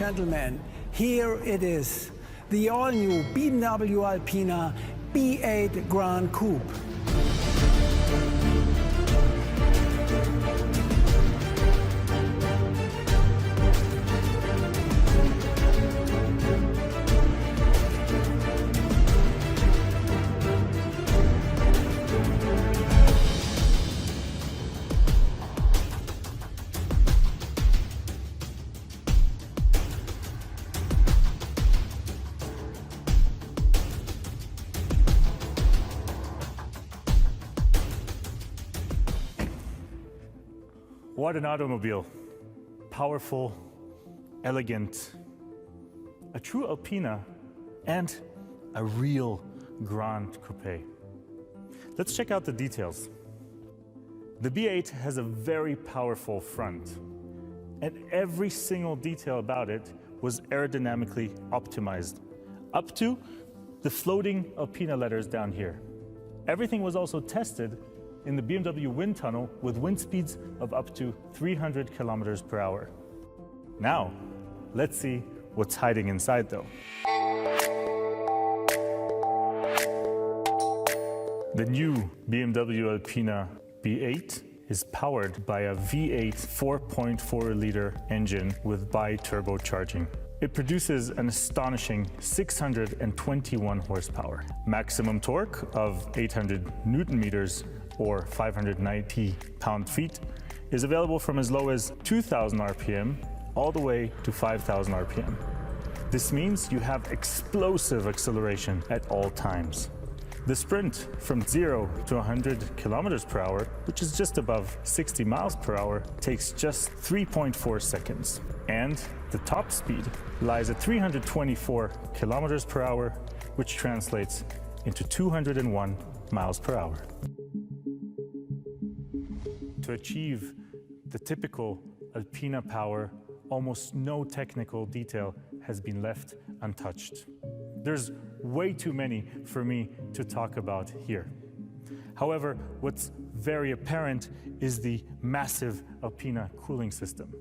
gentlemen, here it is, the all-new BMW ALPINA B8 Gran Coupe. What an automobile. Powerful, elegant, a true ALPINA, and a real Gran Coupé. Let's check out the details. The B8 has a very powerful front, and every single detail about it was aerodynamically optimized, up to the floating ALPINA letters down here. Everything was also tested in the BMW wind tunnel with wind speeds of up to 300 kilometers per hour. Now, let's see what's hiding inside though. The new BMW ALPINA B8 is powered by a V8 4.4-liter engine with bi-turbocharging. It produces an astonishing 621 horsepower, maximum torque of 800 Newton meters or 590 pound-feet is available from as low as 2,000 RPM all the way to 5,000 RPM. This means you have explosive acceleration at all times. The sprint from 0 to 100 kilometers per hour, which is just above 60 miles per hour, takes just 3.4 seconds. And the top speed lies at 324 kilometers per hour, which translates into 201 miles per hour. To achieve the typical ALPINA power, almost no technical detail has been left untouched. There's way too many for me to talk about here. However, what's very apparent is the massive ALPINA cooling system.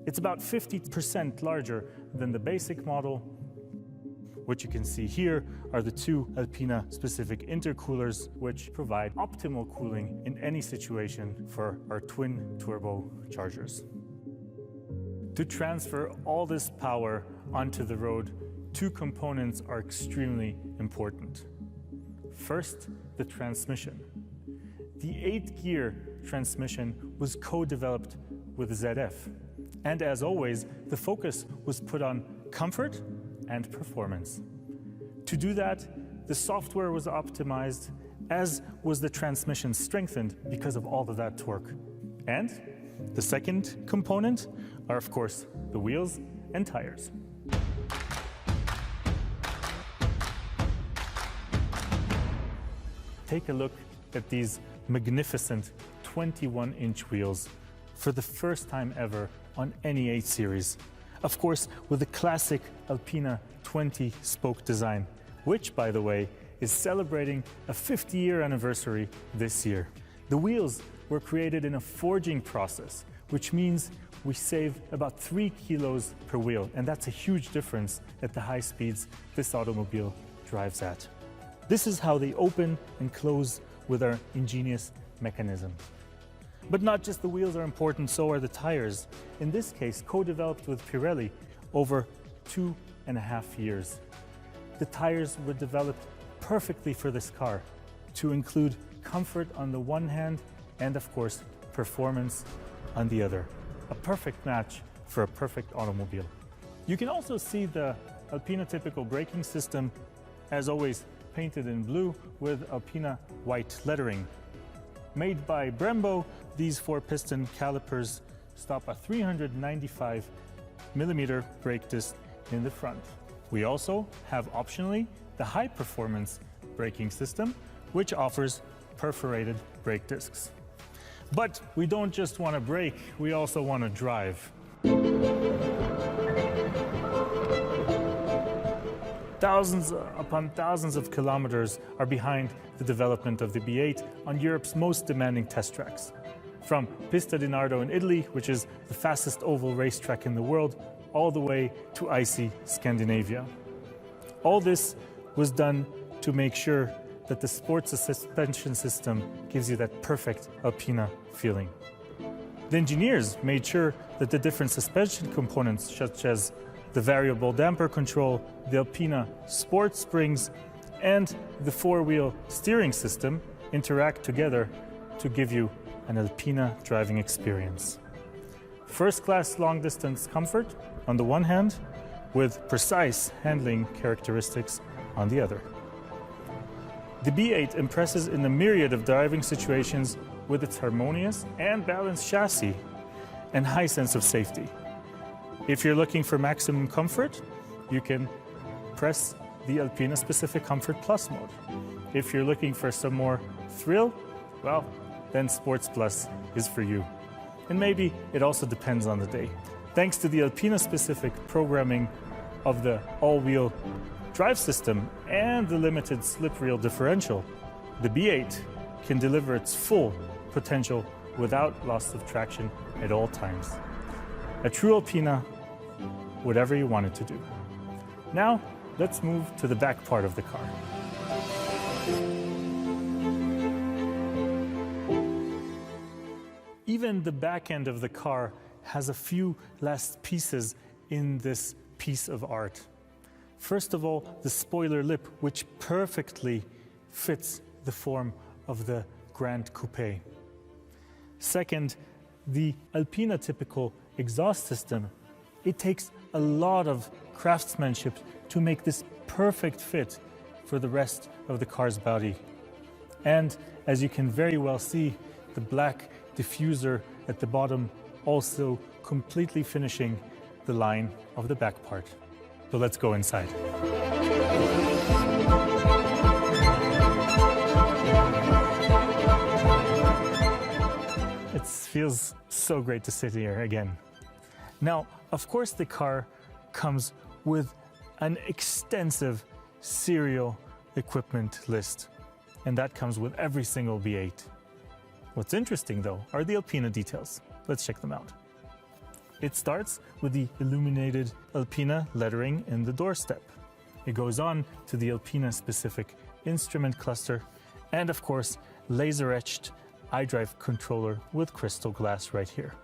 It's about 50% larger than the basic model. What you can see here are the two ALPINA-specific intercoolers, which provide optimal cooling in any situation for our twin turbochargers. To transfer all this power onto the road, two components are extremely important. First, the transmission. The 8-gear transmission was co-developed with ZF. And as always, the focus was put on comfort and performance. To do that, the software was optimized, as was the transmission strengthened because of all of that torque. And the second component are, of course, the wheels and tires. Take a look at these magnificent 21-inch wheels for the first time ever on any 8 Series. Of course, with the classic ALPINA 20-spoke design, which, by the way, is celebrating a 50-year anniversary this year. The wheels were created in a forging process, which means we save about 3 kilos per wheel, and that's a huge difference at the high speeds this automobile drives at. This is how they open and close with our ingenious mechanisms. But not just the wheels are important, so are the tires. In this case, co-developed with Pirelli over 2.5 years. The tires were developed perfectly for this car to include comfort on the one hand and, of course, performance on the other. A perfect match for a perfect automobile. You can also see the ALPINA typical braking system, as always, painted in blue with ALPINA white lettering. Made by Brembo, these 4-piston calipers stop a 395mm brake disc in the front. We also have optionally the high-performance braking system, which offers perforated brake discs. But we don't just want to brake, we also want to drive. Thousands upon thousands of kilometers are behind the development of the B8 on Europe's most demanding test tracks. From Pista di Nardo in Italy, which is the fastest oval racetrack in the world, all the way to icy Scandinavia. All this was done to make sure that the sports suspension system gives you that perfect Alpina feeling. The engineers made sure that the different suspension components, such as the variable damper control, the Alpina sport springs, and the four-wheel steering system interact together to give you an Alpina driving experience. First-class long-distance comfort on the one hand, with precise handling characteristics on the other. The B8 impresses in a myriad of driving situations with its harmonious and balanced chassis and high sense of safety. If you're looking for maximum comfort, you can press the Alpina Specific Comfort Plus mode. If you're looking for some more thrill, well, then Sports Plus is for you. And maybe it also depends on the day. Thanks to the Alpina specific programming of the all-wheel drive system and the limited slip reel differential, the B8 can deliver its full potential without loss of traction at all times. A true Alpina, whatever you want it to do. Now, let's move to the back part of the car. Even the back end of the car has a few last pieces in this piece of art. First of all, the spoiler lip, which perfectly fits the form of the Gran Coupe. Second, the Alpina typical exhaust system. It takes a lot of craftsmanship to make this perfect fit for the rest of the car's body. And as you can very well see, the black diffuser at the bottom also completely finishing the line of the back part. So let's go inside. It feels so great to sit here again. Now, of course, the car comes with an extensive serial equipment list, and that comes with every single B8. What's interesting, though, are the Alpina details. Let's check them out. It starts with the illuminated Alpina lettering in the doorstep. It goes on to the Alpina-specific instrument cluster, and of course, laser-etched iDrive controller with crystal glass right here.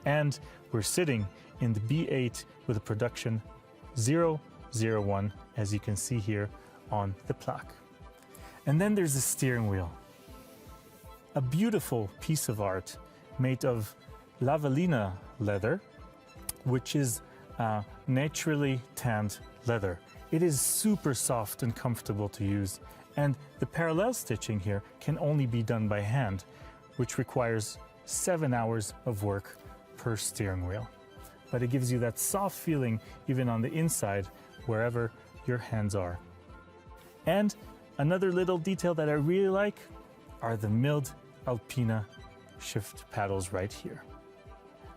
And we're sitting in the B8 with a production 001, as you can see here on the plaque. And then there's the steering wheel. A beautiful piece of art made of Lavellina leather, which is naturally tanned leather. It is super soft and comfortable to use, and the parallel stitching here can only be done by hand, which requires 7 hours of work per steering wheel. But it gives you that soft feeling even on the inside, wherever your hands are. And another little detail that I really like are the milled Alpina shift paddles right here.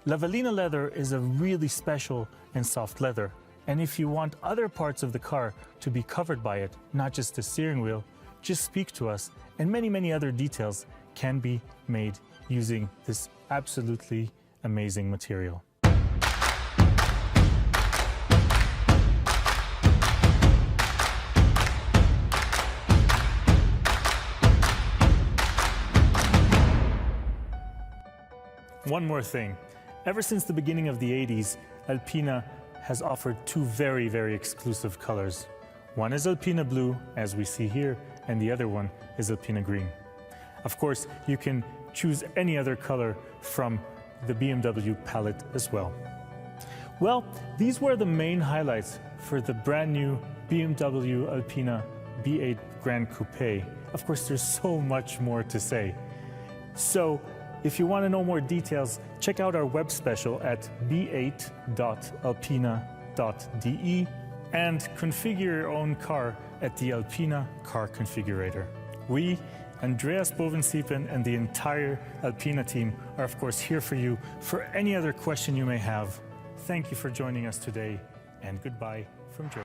Lavellina leather is a really special and soft leather, and if you want other parts of the car to be covered by it, not just the steering wheel, just speak to us, and many other details can be made using this absolutely amazing material. One more thing. Ever since the beginning of the 80s, Alpina has offered two very exclusive colors. One is Alpina Blue, as we see here, and the other one is Alpina Green. Of course, you can choose any other color from the BMW palette as well. Well, these were the main highlights for the brand new BMW ALPINA B8 Gran Coupé. Of course, there's so much more to say. So, if you want to know more details, check out our web special at b8.alpina.de and configure your own car at the Alpina Car Configurator. We, Andreas Bovensiepen, and the entire Alpina team are of course here for you for any other question you may have. Thank you for joining us today, and goodbye from Germany.